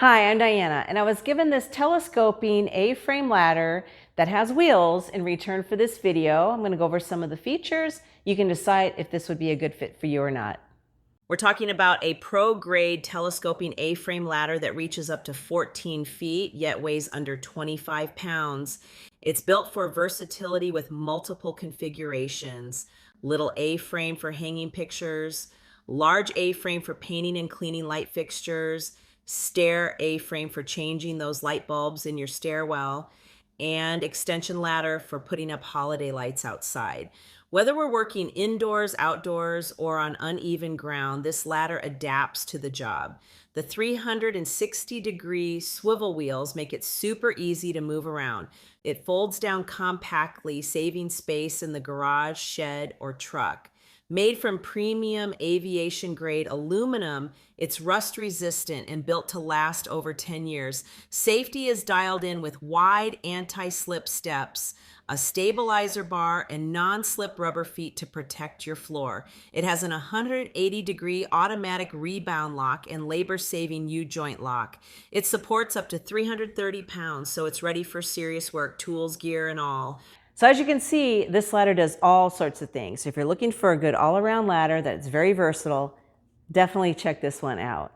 Hi, I'm Diana, and I was given this telescoping A-frame ladder that has wheels in return for this video. I'm going to go over some of the features. You can decide if this would be a good fit for you or not. We're talking about a pro-grade telescoping A-frame ladder that reaches up to 14 feet, yet weighs under 25 pounds. It's built for versatility with multiple configurations. Little A-frame for hanging pictures, large A-frame for painting and cleaning light fixtures, stair A-frame for changing those light bulbs in your stairwell, and extension ladder for putting up holiday lights outside. Whether we're working indoors, outdoors, or on uneven ground, this ladder adapts to the job. The 360-degree swivel wheels make it super easy to move around. It folds down compactly, saving space in the garage, shed, or truck. Made from premium aviation-grade aluminum, it's rust-resistant and built to last over 10 years. Safety is dialed in with wide anti-slip steps, a stabilizer bar, and non-slip rubber feet to protect your floor. It has an 180-degree automatic rebound lock and labor-saving U-joint lock. It supports up to 330 pounds, so it's ready for serious work, tools, gear, and all. So as you can see, this ladder does all sorts of things. If you're looking for a good all-around ladder that's very versatile, definitely check this one out.